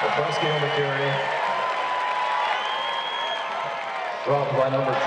Bosky on the carry. Dropped by number 2.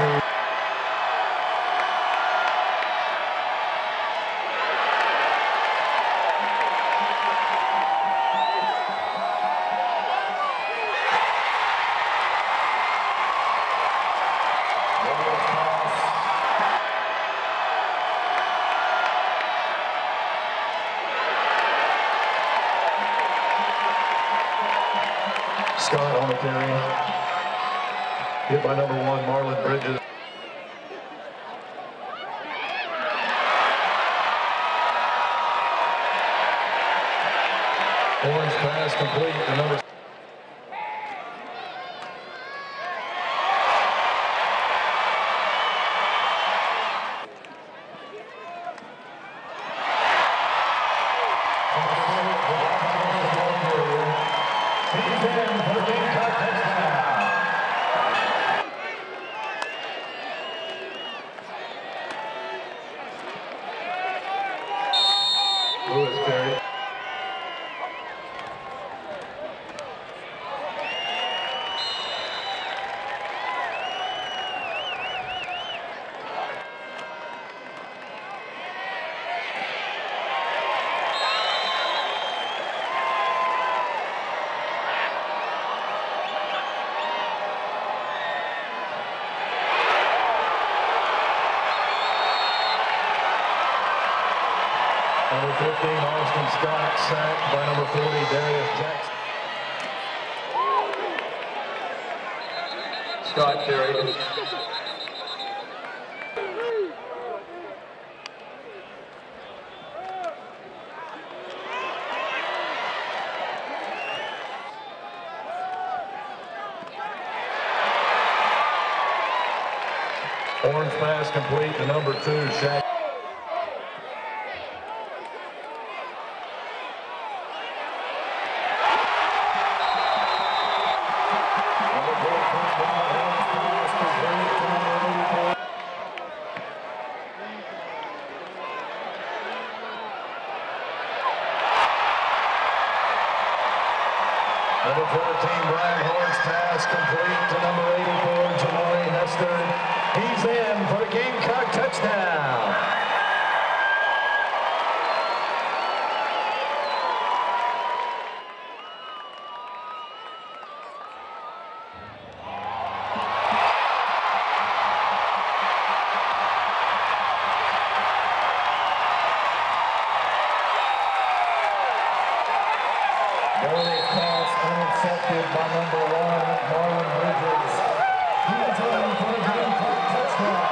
Scott on the carry. Hit by number 1, Marlon Bridges. Orange pass complete to number. Lewis carry. Number 15, Austin Scott, sacked by number 40, Darius Jackson. Scott carried. Orange pass complete to number 2, Shaq. Number 14, Brian Horn's pass complete to number 84, Jamari Hester. He's in for the Gamecock touchdown. Early pass intercepted by number 1, Marlon Bridges. He's in for the Gamecock touchdown.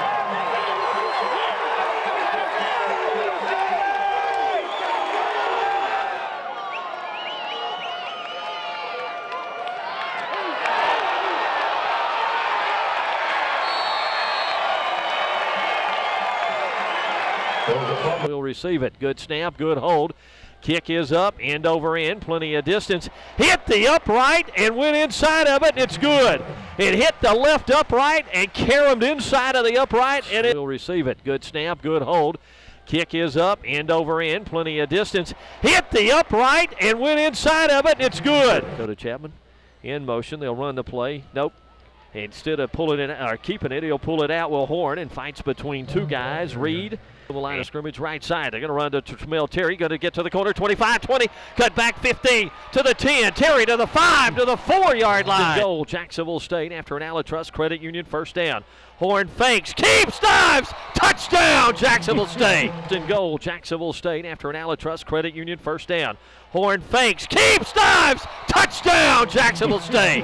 Will receive it. Good snap, good hold. Kick is up, end over end, plenty of distance. Hit the upright and went inside of it, and it's good. It hit the left upright and caromed inside of the upright, and it will receive it. Good snap, good hold. Kick is up, end over end, plenty of distance. Hit the upright and went inside of it, and it's good. Go to Chapman. In motion, they'll run the play. Nope. Instead of pulling it or keeping it, he'll pull it out. Will Horn and fights between 2 guys. Reed. The line of scrimmage right side. They're going to run to Tramel Terry. Going to get to the corner. 25, 20. Cut back 15 to the 10. Terry to the 5 to the 4-yard line. Goal. Jacksonville State after an Alitrust Credit Union first down. Horn fakes. Keeps. Dives. Touchdown. Jacksonville State. In goal. Jacksonville State after an Alitrust Credit Union first down. Horn fakes. Keeps. Dives. Touchdown. Jacksonville State.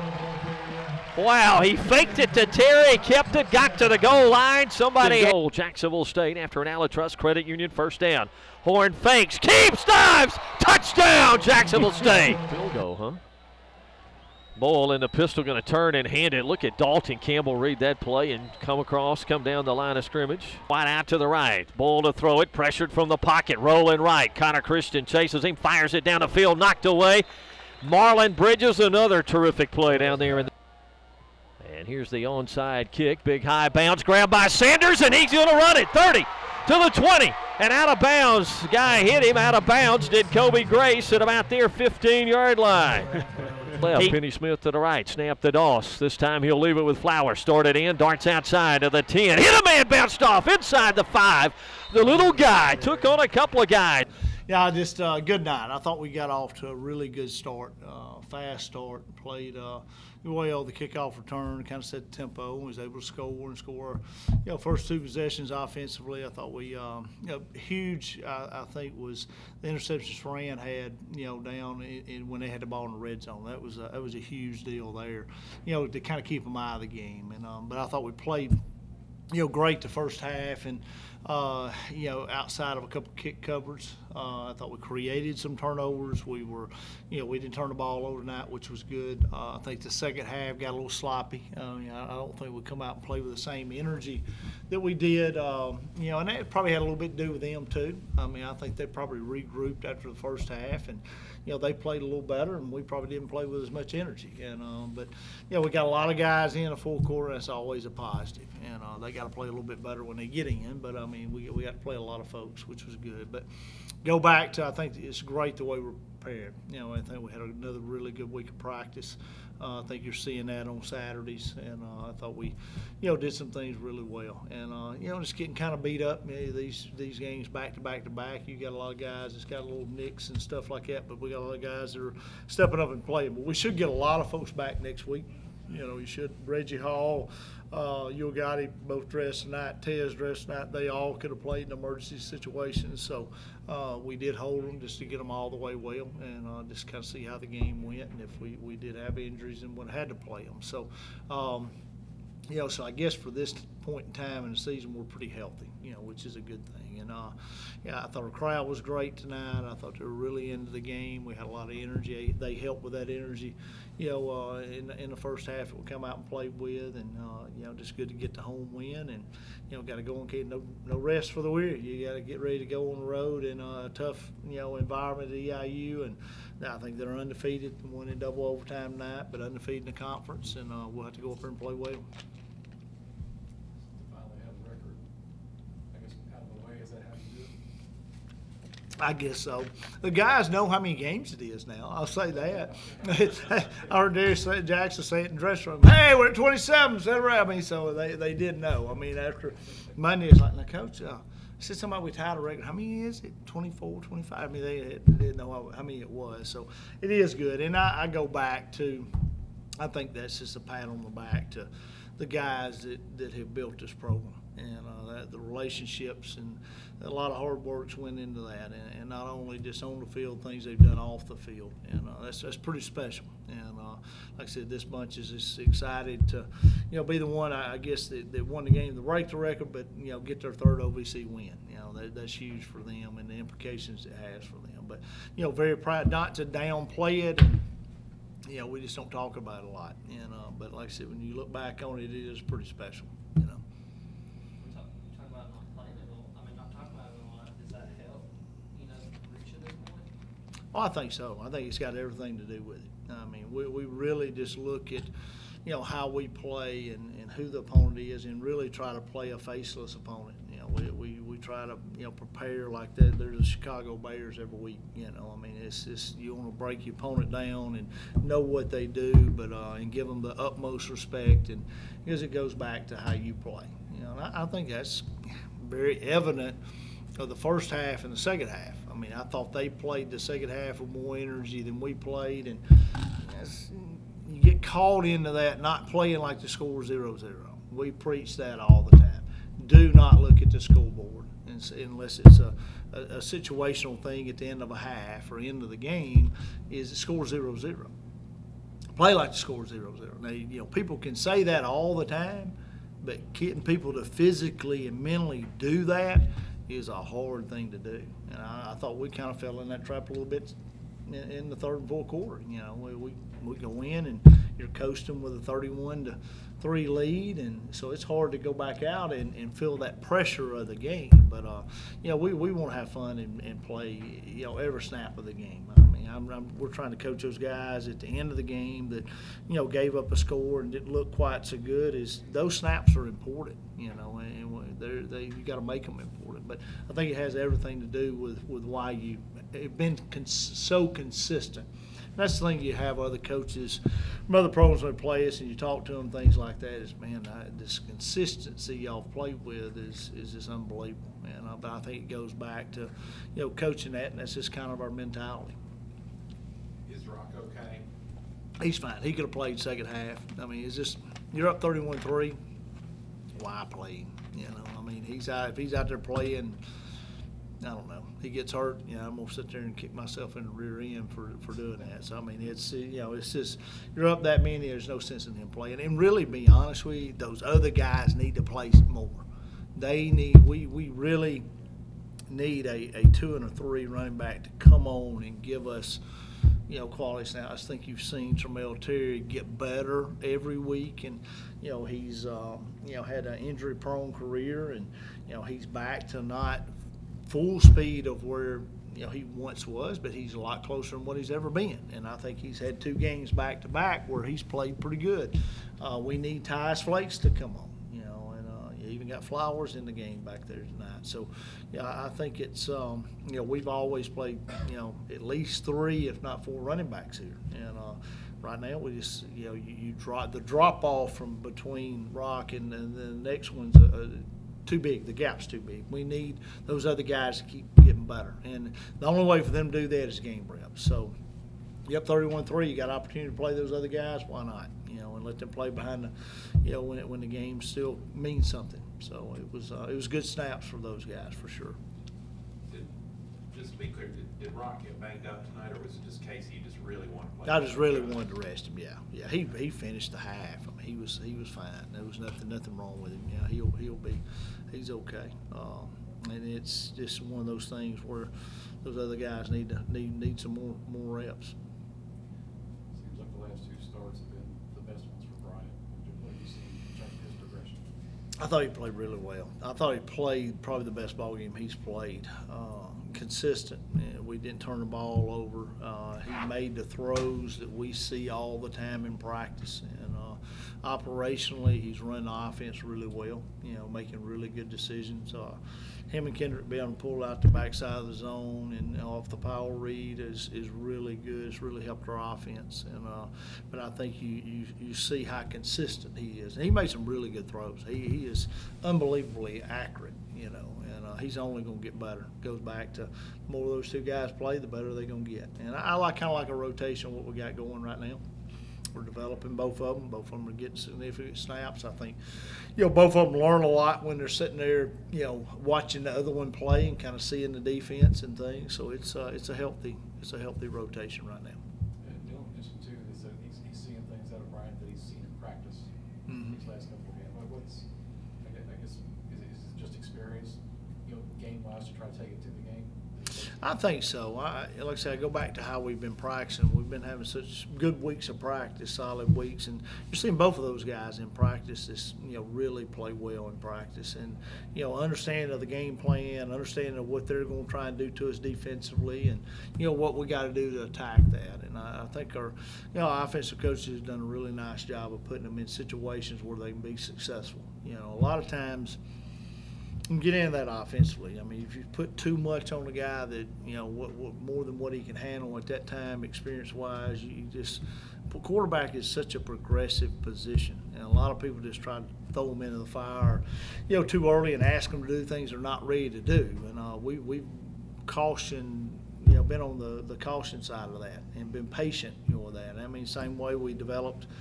Wow, he faked it to Terry, kept it, got to the goal line. Somebody goal. Jacksonville State after an Alitrust Credit Union first down. Horn fakes, keeps, dives, touchdown, Jacksonville State. Field goal, huh? Boyle in the pistol going to turn and hand it. Look at Dalton Campbell read that play and come down the line of scrimmage. Wide out to the right. Boyle to throw it, pressured from the pocket, rolling right. Connor Christian chases him, fires it down the field, knocked away. Marlon Bridges, another terrific play down there in the. And here's the onside kick, big high bounce, grabbed by Sanders, and he's going to run it, 30 to the 20, and out of bounds. The guy hit him out of bounds, did Kobe Grace at about their 15-yard line. left. Penny Smith to the right. Snap to Doss. This time he'll leave it with Flowers. Started in. Darts outside of the 10. Hit a man, bounced off inside the 5. The little guy took on a couple of guys. Yeah, just good night. I thought we got off to a really good start, fast start. Played well the kickoff return, kind of set the tempo, and was able to score. First 2 possessions offensively, I thought we huge. I think was the interceptions Fran had down when they had the ball in the red zone. That was a huge deal there, to kind of keep them out of the game. And but I thought we played great the first half, and outside of a couple kick covers, I thought we created some turnovers. We didn't turn the ball over tonight, which was good. I think the second half got a little sloppy. I don't think we come out and play with the same energy that we did. And that probably had a little bit to do with them too. I think they probably regrouped after the first half, and they played a little better, and we probably didn't play with as much energy. But we got a lot of guys in the full quarter. That's always a positive, and they got to play a little bit better when they get in. But we got to play a lot of folks, which was good. But go back to, I think it's great the way we're prepared. I think we had another really good week of practice. I think you're seeing that on Saturdays, and I thought we, did some things really well. And just getting kind of beat up. These games back to back to back. You got a lot of guys that's got a little nicks and stuff like that, but we got a lot of guys that are stepping up and playing. But we should get a lot of folks back next week. You should. Reggie Hall, Gotti both dressed tonight. Tez dressed tonight. They all could have played in emergency situations. So we did hold them just to get them all the way well, and just kind of see how the game went, and if we did have injuries and would have had to play them. So, so I guess for this point in time in the season, we're pretty healthy, which is a good thing. And I thought our crowd was great tonight. I thought they were really into the game. We had a lot of energy. They helped with that energy, in the first half that we come out and played with, and just good to get the home win. And got to go and get no rest for the weary. You got to get ready to go on the road in a tough environment at EIU, and I think they're undefeated and won in double overtime tonight, but undefeated in the conference, and we'll have to go up there and play well. I guess so. The guys know how many games it is now. I'll say that. I heard Darius Jackson say it in the dressing room. Hey, we're at 27. So they did know. After Monday, it's like, now, Coach, I said somebody we tied a record. How many is it? 24, 25? They didn't know how many it was. So it is good. And I go back to, I think that's just a pat on the back to the guys that have built this program. And the relationships and a lot of hard work's went into that, and not only just on the field, things they've done off the field, and that's pretty special. And like I said, this bunch is just excited to be the one, I guess, that won the game to break the record, but get their third OVC win. That's huge for them and the implications it has for them. But very proud not to downplay it. And, we just don't talk about it a lot. And but like I said, when you look back on it, it is pretty special. Oh, I think so. I think it's got everything to do with it. We really just look at, how we play and who the opponent is, and really try to play a faceless opponent. We try to, prepare like that. They're the Chicago Bears every week. It's just you want to break your opponent down and know what they do, but and give them the utmost respect, and because it goes back to how you play. And I think that's very evident of the first half and the second half. I thought they played the second half with more energy than we played, and you get caught into that, not playing like the score 0-0. We preach that all the time. Do not look at the scoreboard unless it's a situational thing at the end of a half or end of the game. Is the score 0-0? Play like the score 0-0. Now, people can say that all the time, but getting people to physically and mentally do that is a hard thing to do. And I thought we kind of fell in that trap a little bit in the third and fourth quarter. We go in and you're coasting with a 31-3 lead, and so it's hard to go back out and feel that pressure of the game. But we want to have fun and play every snap of the game. We're trying to coach those guys at the end of the game that gave up a score and didn't look quite so good. Those snaps are important, and you got to make them important. But I think it has everything to do with why you have been so consistent that's the thing you have other coaches from other programs when they play us and you talk to them, things like that is, man, this consistency y'all play with is just unbelievable. But I think it goes back to, coaching that, and that's just kind of our mentality. Is Rock okay? He's fine. He could have played second half. I mean, it's just, you're up 31-3. Why play him? I mean, if he's out there playing, I don't know, he gets hurt, I'm going to sit there and kick myself in the rear end for doing that. So, I mean, it's just, you're up that many, there's no sense in him playing. And really, be honest with you, those other guys need to play more. We really need a 2 and a 3 running back to come on and give us, quality snaps. I think you've seen Termel Terry get better every week, and he's had an injury-prone career, and he's back to not full speed of where he once was, but he's a lot closer than what he's ever been. And I think he's had 2 games back to back where he's played pretty good. We need Tyus Flakes to come on, and you even got Flowers in the game back there tonight. So I think it's we've always played at least 3, if not 4 running backs here, and right now we just you drop off from between Rock and the next one's too big. The gap's too big. We need those other guys to keep getting better, and the only way for them to do that is game reps. So you up 31-3, you got an opportunity to play those other guys. Why not? And let them play behind the when the game still means something. So it was good snaps for those guys for sure. Just to be clear, did Rock get banged up tonight, or was it just Casey just really wanted to play? I just really wanted to rest him. Yeah. He finished the half. I mean, he was fine. There was nothing wrong with him. He's okay. And it's just one of those things where those other guys need some more reps. Seems like the last 2 starts have been the best ones for Bryant. What have you seen in terms of his progression? I thought he played really well. I thought he played probably the best ball game he's played. Consistent. We didn't turn the ball over. He made the throws that we see all the time in practice. And operationally, he's run the offense really well, making really good decisions. Him and Kendrick being able to pull out the backside of the zone and off the power read is really good. It's really helped our offense. And but I think you see how consistent he is. And he made some really good throws. He is unbelievably accurate, and he's only going to get better. Goes back to the more of those 2 guys play, the better they're going to get. And I kind of like a rotation of what we got going right now. We're developing both of them. Both of them are getting significant snaps. I think, both of them learn a lot when they're sitting there, watching the other one play and kind of seeing the defense and things. So it's a healthy rotation right now. And Dylan mentioned too is that he's seeing things out of Bryant that he's seen in practice these last couple of games. I guess is it just experience, game-wise to try to take it to the game? I think so. Like I said, I go back to how we've been practicing. We've been having such good weeks of practice, solid weeks, and you're seeing both of those guys in practice just, really play well in practice. And, understanding of the game plan, understanding of what they're going to try and do to us defensively, and, what we got to do to attack that. And I think our, offensive coaches have done a really nice job of putting them in situations where they can be successful. A lot of times, you can get into that offensively. I mean, if you put too much on a guy that, what more than what he can handle at that time, experience-wise, you just – quarterback is such a progressive position. And a lot of people just try to throw them into the fire, too early and ask them to do things they're not ready to do. And we've cautioned, been on the caution side of that and been patient, with that. I mean, same way we developed –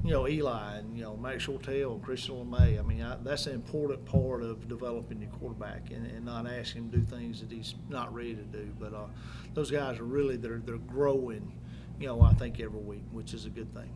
Eli and, Max Shortell and Christian LeMay. I mean, that's an important part of developing your quarterback and not asking him to do things that he's not ready to do. But those guys are really, they're growing, I think every week, which is a good thing.